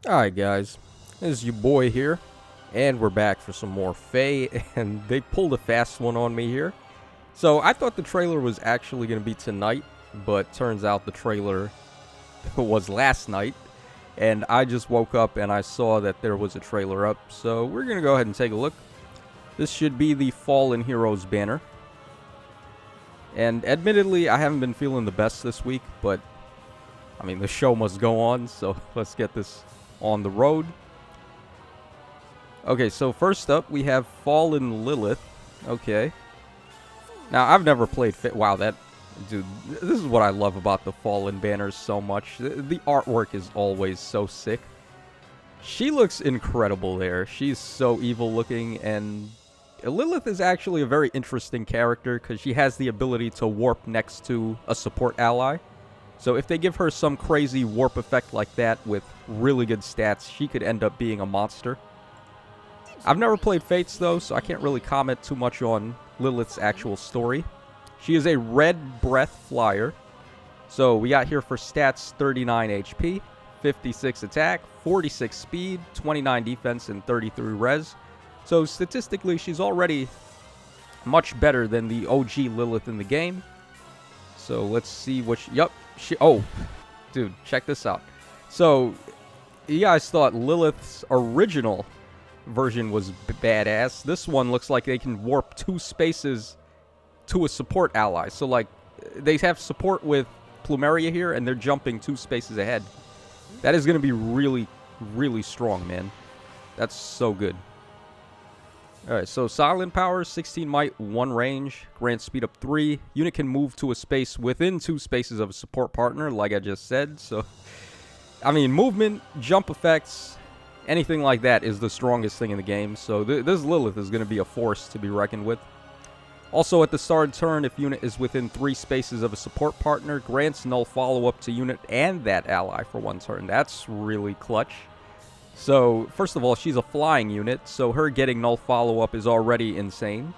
Alright guys, this is your boy here, and we're back for some more Faye, and they pulled a fast one on me here. So I thought the trailer was actually going to be tonight, but turns out the trailer was last night, and I just woke up and I saw that there was a trailer up, so we're going to go ahead and take a look. This should be the Fallen Heroes banner. And admittedly, I haven't been feeling the best this week, but I mean, the show must go on, so let's get this on the road. Okay, so first up, we have Fallen Lilith. Okay. Now, I've never played Wow, dude, this is what I love about the Fallen banners so much. The artwork is always so sick. She looks incredible there. She's so evil looking, and Lilith is actually a very interesting character because she has the ability to warp next to a support ally. So if they give her some crazy warp effect like that with really good stats, she could end up being a monster. I've never played Fates though, so I can't really comment too much on Lilith's actual story. She is a red breath flyer. So we got here for stats 39 HP, 56 attack, 46 speed, 29 defense, and 33 res. So statistically, she's already much better than the OG Lilith in the game. So let's see what oh, dude, check this out. So, you guys thought Lilith's original version was badass. This one looks like they can warp 2 spaces to a support ally. So, like, they have support with Plumeria here, and they're jumping 2 spaces ahead. That is going to be really, really strong, man. That's so good. Alright, so Silent Power, 16 might, 1 range, grants speed up 3. Unit can move to a space within 2 spaces of a support partner, like I just said. So, I mean, movement, jump effects, anything like that is the strongest thing in the game. So this Lilith is going to be a force to be reckoned with. Also, at the start of turn, if unit is within 3 spaces of a support partner, grants null follow-up to unit and that ally for 1 turn. That's really clutch. So, first of all, she's a flying unit, so her getting null follow-up is already insane.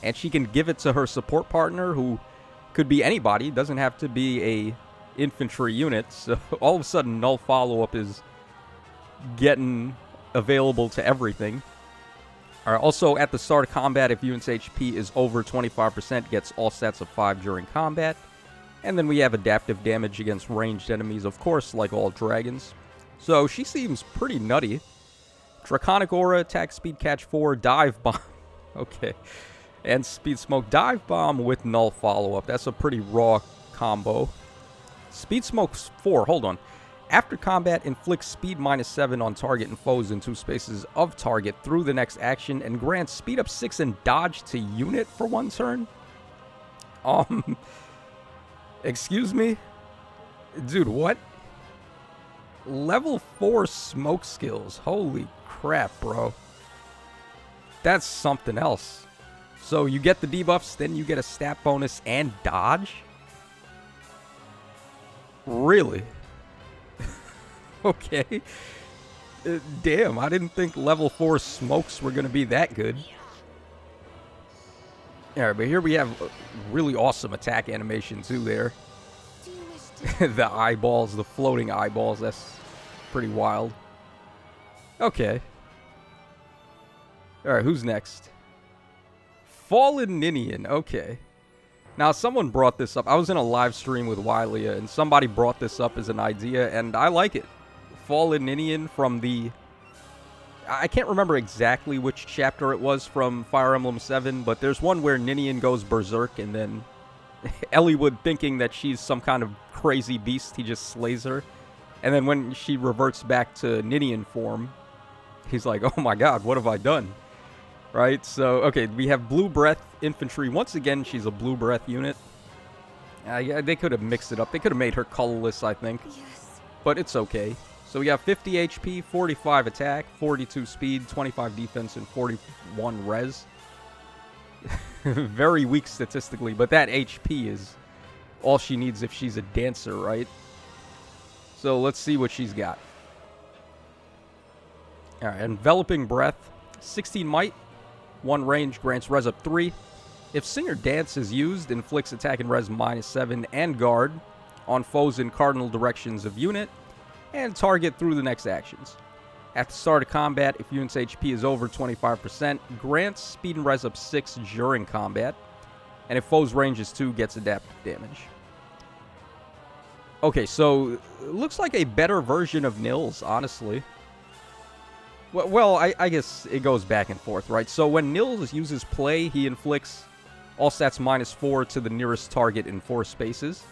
And she can give it to her support partner, who could be anybody, doesn't have to be a infantry unit. So, all of a sudden, null follow-up is getting available to everything. Alright, also, at the start of combat, if unit's HP is over 25%, gets all stats of 5 during combat. And then we have adaptive damage against ranged enemies, of course, like all dragons. So, she seems pretty nutty. Draconic Aura, attack speed catch 4, dive bomb. Okay. And speed smoke, dive bomb with null follow-up. That's a pretty raw combo. Speed smoke 4, hold on. After combat, inflicts speed -7 on target and foes in 2 spaces of target through the next action, and grants speed up 6 and dodge to unit for 1 turn. Excuse me? Dude, what? Level 4 smoke skills. Holy crap, bro. That's something else. So you get the debuffs, then you get a stat bonus and dodge? Really? Okay. Damn, I didn't think level 4 smokes were going to be that good. Alright, but here we have a really awesome attack animation too there. The eyeballs, the floating eyeballs, that's pretty wild. Okay. Alright, who's next? Fallen Ninion, okay. Now, someone brought this up. I was in a live stream with Wylia, and somebody brought this up as an idea, and I like it. Fallen Ninion from the... I can't remember exactly which chapter it was from Fire Emblem 7, but there's one where Ninion goes berserk, and then Eliwood, thinking that she's some kind of crazy beast, he just slays her. And then when she reverts back to Ninion form, he's like, oh my god, what have I done? Right, so, okay, we have Blue Breath Infantry. Once again, she's a Blue Breath unit. Yeah, they could have mixed it up. They could have made her colorless, I think. Yes. But it's okay. So we got 50 HP, 45 attack, 42 speed, 25 defense, and 41 res. Very weak statistically, but that HP is all she needs if she's a dancer, right? So let's see what she's got. Alright, Enveloping Breath, 16 might, 1 range, grants res up 3. If Singer Dance is used, inflicts attack and res -7 and guard on foes in cardinal directions of unit, and target through the next actions. At the start of combat, if unit's HP is over 25%, grants speed and res up 6 during combat. And if foe's range is 2, gets adaptive damage. Okay, so it looks like a better version of Nils, honestly. Well, I guess it goes back and forth, right? So when Nils uses play, he inflicts all stats -4 to the nearest target in 4 spaces.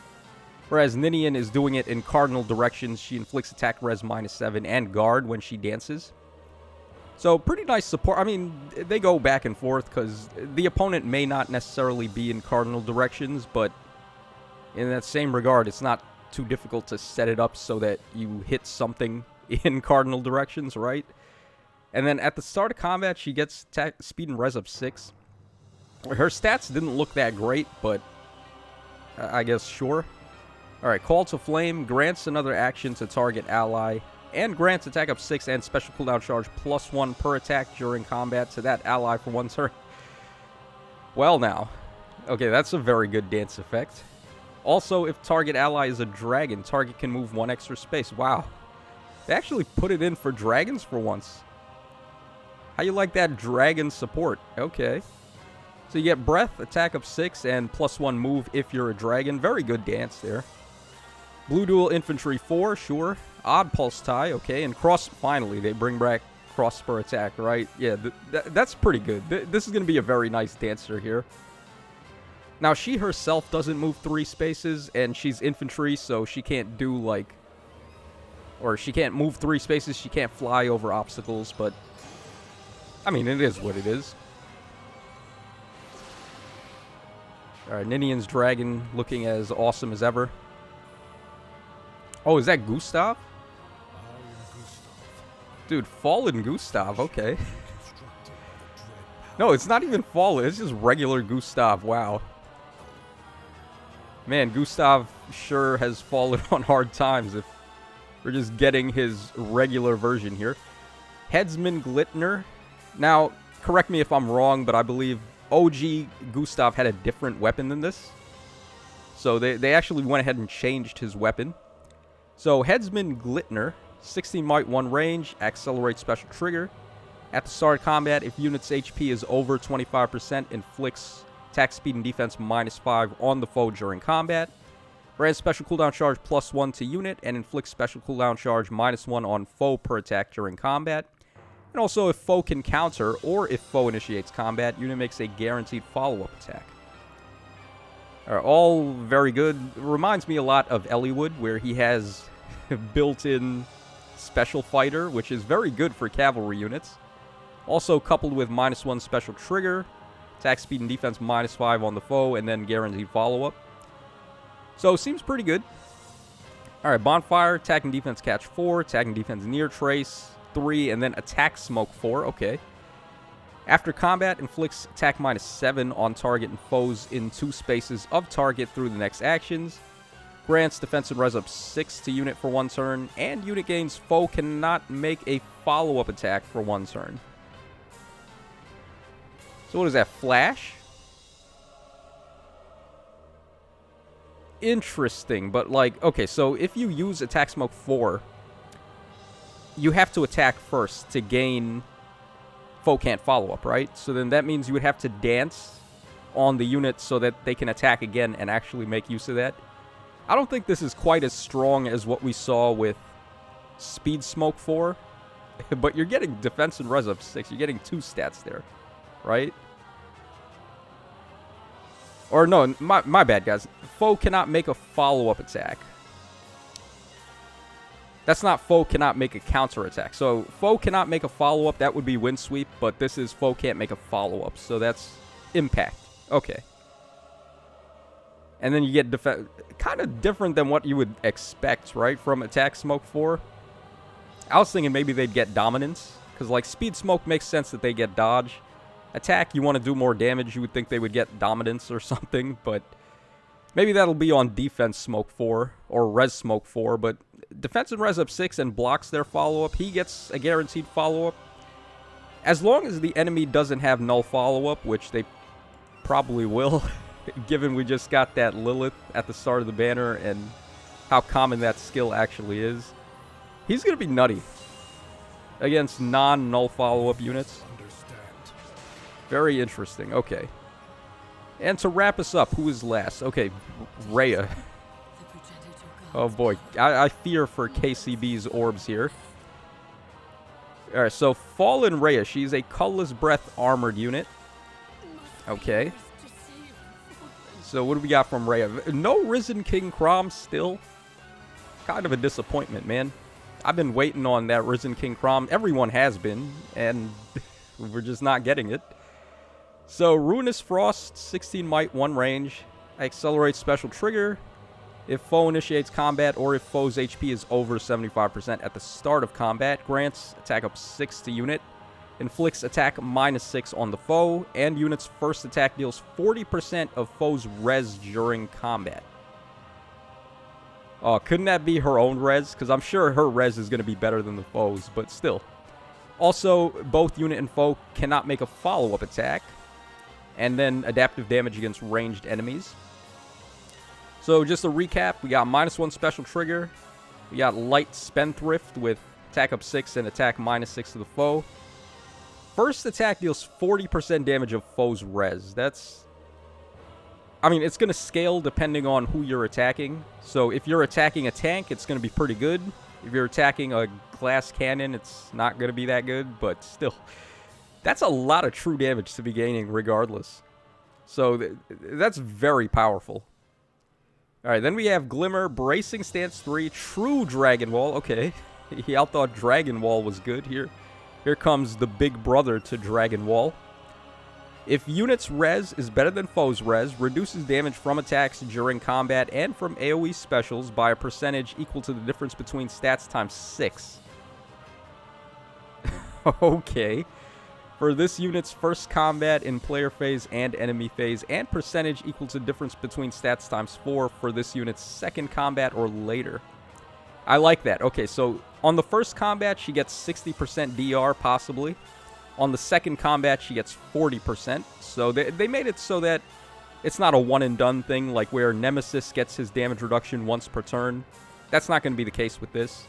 Whereas Ninion is doing it in cardinal directions. She inflicts attack res -7 and guard when she dances. So pretty nice support. I mean, they go back and forth because the opponent may not necessarily be in cardinal directions, but in that same regard, it's not too difficult to set it up so that you hit something in cardinal directions, right? And then at the start of combat, she gets speed and res up 6. Her stats didn't look that great, but I guess sure. Alright, Call to Flame grants another action to target ally, and grants attack up 6 and special cooldown charge +1 per attack during combat to that ally for 1 turn. Well now. Okay, that's a very good dance effect. Also, if target ally is a dragon, target can move 1 extra space. Wow. They actually put it in for dragons for once. How you like that dragon support? Okay. So you get breath, attack up 6, and +1 move if you're a dragon. Very good dance there. Blue Dual Infantry 4, sure. Odd Pulse Tie, okay. And Cross, finally, they bring back Cross Spur Attack, right? Yeah, that's pretty good. This is going to be a very nice dancer here. Now, she herself doesn't move 3 spaces, and she's infantry, so she can't do, like... Or she can't move 3 spaces, she can't fly over obstacles, but... I mean, it is what it is. Alright, Ninion's dragon looking as awesome as ever. Oh, is that Gustav? Dude, Fallen Gustav, okay. No, it's not even Fallen, it's just regular Gustav, wow. Man, Gustav sure has fallen on hard times if we're just getting his regular version here. Headsman Glitner. Now, correct me if I'm wrong, but I believe OG Gustav had a different weapon than this. So they actually went ahead and changed his weapon. So Headsman Glitner, 16 might, 1 range, accelerate special trigger. At the start of combat, if unit's HP is over 25%, inflicts attack speed and defense -5 on the foe during combat. Grants special cooldown charge +1 to unit, and inflicts special cooldown charge -1 on foe per attack during combat. And also, if foe can counter, or if foe initiates combat, unit makes a guaranteed follow-up attack. Alright, all very good. Reminds me a lot of Eliwood, where he has built-in special fighter, which is very good for cavalry units. Also coupled with -1 special trigger, attack speed and defense -5 on the foe, and then guaranteed follow-up. So, seems pretty good. Alright, Bonfire, attack and defense catch 4, attack and defense near trace 3, and then attack smoke 4, okay. After combat, inflicts attack -7 on target and foes in 2 spaces of target through the next actions. Grants defense and res up 6 to unit for 1 turn, and unit gains foe cannot make a follow-up attack for 1 turn. So what is that, flash? Interesting, but like, okay, so if you use attack smoke 4, you have to attack first to gain foe can't follow up, right? So then that means you would have to dance on the unit so that they can attack again and actually make use of that. I don't think this is quite as strong as what we saw with Speed Smoke 4, but you're getting defense and res up 6. You're getting 2 stats there, right? Or no, my bad, guys. Foe cannot make a follow-up attack. That's not foe cannot make a counter attack. So foe cannot make a follow-up. That would be wind sweep, but this is foe can't make a follow-up. So that's impact. Okay. And then you get kind of different than what you would expect, right, from attack smoke 4. I was thinking maybe they'd get dominance, because like speed smoke makes sense that they get dodge. Attack, you want to do more damage, you would think they would get dominance or something, but maybe that'll be on defense smoke 4 or res smoke 4, but defense and res up 6 and blocks their follow-up. He gets a guaranteed follow-up. As long as the enemy doesn't have null follow-up, which they probably will, given we just got that Lilith at the start of the banner and how common that skill actually is, he's going to be nutty. against non-null follow-up units. Very interesting. Okay. And to wrap us up, who is last? Okay, Rhea. Oh boy, I fear for KCB's orbs here. Alright, so Fallen Rhea. She's a Colorless Breath armored unit. Okay. So what do we got from Rhea? No Risen King Crom still. Kind of a disappointment, man. I've been waiting on that Risen King Crom. Everyone has been, and we're just not getting it. So, Ruinous Frost, 16 might, 1 range. Accelerate special trigger if foe initiates combat or if foe's HP is over 75% at the start of combat. Grants attack up 6 to unit. Inflicts attack -6 on the foe. And unit's first attack deals 40% of foe's res during combat. Oh, couldn't that be her own res? Because I'm sure her res is going to be better than the foe's, but still. Also, both unit and foe cannot make a follow-up attack. And then adaptive damage against ranged enemies. So just a recap, we got -1 special trigger. We got Light Spendthrift with attack up 6 and attack -6 to the foe. First attack deals 40% damage of foe's res. That's... I mean, it's going to scale depending on who you're attacking. So if you're attacking a tank, it's going to be pretty good. If you're attacking a glass cannon, it's not going to be that good, but still... That's a lot of true damage to be gaining regardless. So that's very powerful. Alright, then we have Glimmer, Bracing Stance 3, True Dragon Wall. Okay, he outthought Dragon Wall was good here. Here comes the big brother to Dragon Wall. If unit's res is better than foe's res, reduces damage from attacks during combat and from AoE specials by a percentage equal to the difference between stats times 6. Okay. For this unit's first combat in player phase and enemy phase, and percentage equal to difference between stats times 4 for this unit's second combat or later. I like that. Okay, so on the first combat, she gets 60% DR, possibly. On the second combat, she gets 40%. So they made it so that it's not a one-and-done thing, like where Nemesis gets his damage reduction once per turn. That's not going to be the case with this.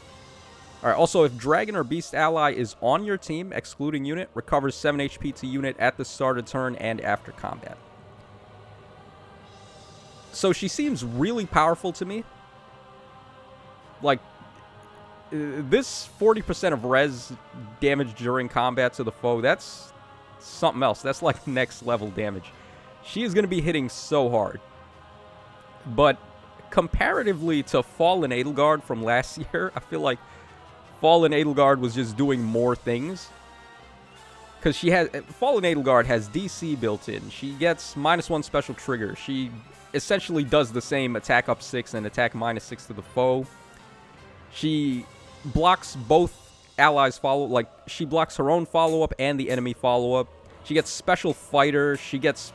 Alright, also, if Dragon or Beast ally is on your team, excluding unit, recovers 7 HP to unit at the start of turn and after combat. So she seems really powerful to me. Like, this 40% of res damage during combat to the foe, that's something else. That's like next level damage. She is going to be hitting so hard. But comparatively to Fallen Edelgard from last year, I feel like Fallen Edelgard was just doing more things. Because Fallen Edelgard has DC built in. She gets -1 special trigger. She essentially does the same attack up 6 and attack -6 to the foe. She blocks both allies' like, she blocks her own follow-up and the enemy follow-up. She gets special fighter. She gets,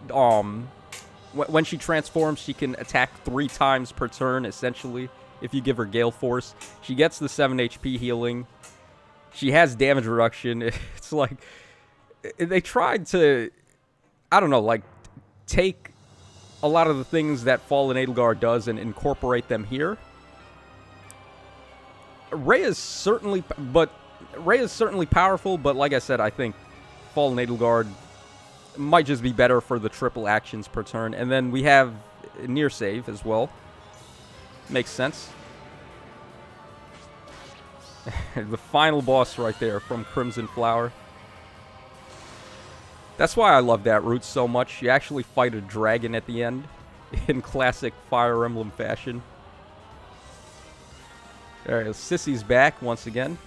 when she transforms, she can attack 3 times per turn, essentially. If you give her Gale Force, she gets the 7 HP healing. She has damage reduction. It's like, they tried to, I don't know, like, take a lot of the things that Fallen Edelgard does and incorporate them here. Reyes certainly powerful, but like I said, I think Fallen Edelgard might just be better for the triple actions per turn. And then we have near save as well. Makes sense. The final boss right there from Crimson Flower. That's why I love that route so much. You actually fight a dragon at the end in classic Fire Emblem fashion. Alright, Sissy's back once again.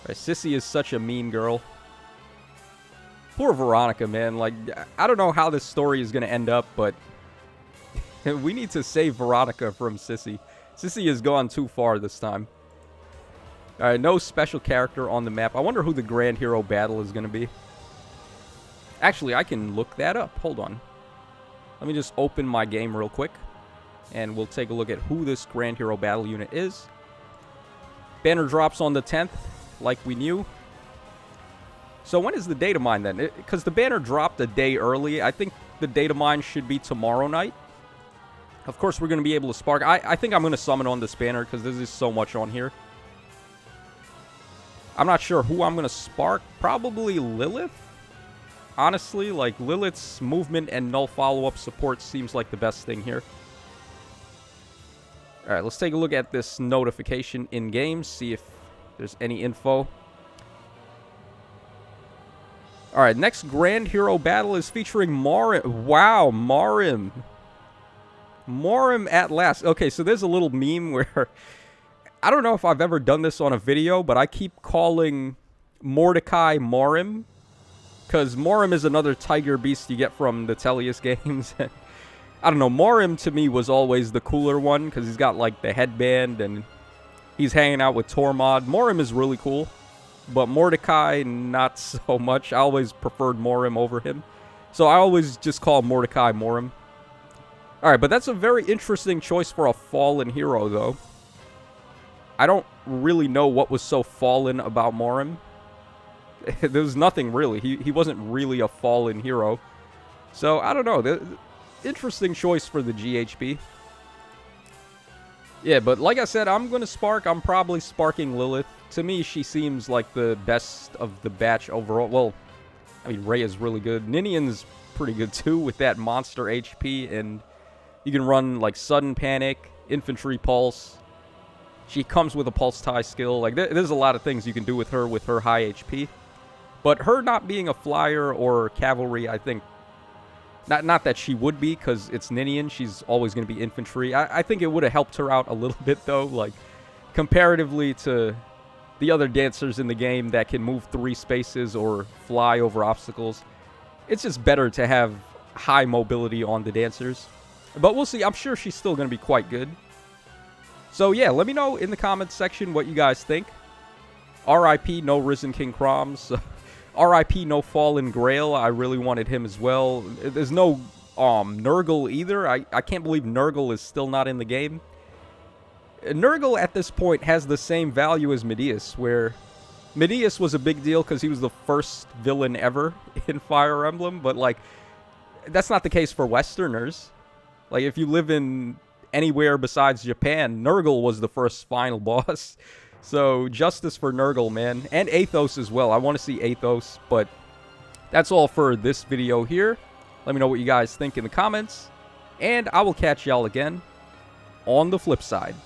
Alright, Sissy is such a mean girl. Poor Veronica, man. Like, I don't know how this story is going to end up, but we need to save Veronica from Sissy. Sissy has gone too far this time. Alright, no special character on the map. I wonder who the Grand Hero battle is going to be. Actually, I can look that up. Hold on. Let me just open my game real quick. And we'll take a look at who this Grand Hero battle unit is. Banner drops on the 10th, like we knew. So when is the data mine then? Because the banner dropped a day early. I think the data mine should be tomorrow night. Of course, we're going to be able to spark. I think I'm going to summon on this banner because there's just so much on here. I'm not sure who I'm going to spark. Probably Lilith. Honestly, like, Lilith's movement and null follow-up support seems like the best thing here. Alright, let's take a look at this notification in-game, see if there's any info. Alright, next Grand Hero battle is featuring Morim. Wow, Morim. Morim at last. Okay, so there's a little meme where... I don't know if I've ever done this on a video, but I keep calling Mordecai Morim. Because Morim is another tiger beast you get from the Tellius games. I don't know, Morim to me was always the cooler one, because he's got, like, the headband, and he's hanging out with Tormod. Morim is really cool, but Mordecai, not so much. I always preferred Morim over him. So I always just call Mordecai Morim. Alright, but that's a very interesting choice for a fallen hero, though. I don't really know what was so fallen about Morim. There was nothing really. He wasn't really a fallen hero. So, I don't know. Interesting choice for the GHB. Yeah, but like I said, I'm going to spark. I'm probably sparking Lilith. To me, she seems like the best of the batch overall. Well, I mean, Reyes is really good. Ninion's pretty good too with that monster HP. And you can run like Sudden Panic, Infantry Pulse. She comes with a Pulse Tie skill. Like, there's a lot of things you can do with her high HP. But her not being a flyer or cavalry, I think... Not that she would be, because it's Ninion. She's always going to be infantry. I think it would have helped her out a little bit, though. Like, comparatively to the other dancers in the game that can move 3 spaces or fly over obstacles. It's just better to have high mobility on the dancers. But we'll see. I'm sure she's still going to be quite good. So, yeah, let me know in the comments section what you guys think. R.I.P. no Risen King Croms. R.I.P. no Fallen Grail. I really wanted him as well. There's no Nurgle either. I can't believe Nurgle is still not in the game. Nurgle at this point has the same value as Medeus, where Medeus was a big deal because he was the first villain ever in Fire Emblem, but, like, that's not the case for Westerners. Like, if you live in anywhere besides Japan, Nurgle was the first final boss. So, justice for Nurgle, man. And Athos as well. I want to see Athos, but that's all for this video here. Let me know what you guys think in the comments, and I will catch y'all again on the flip side.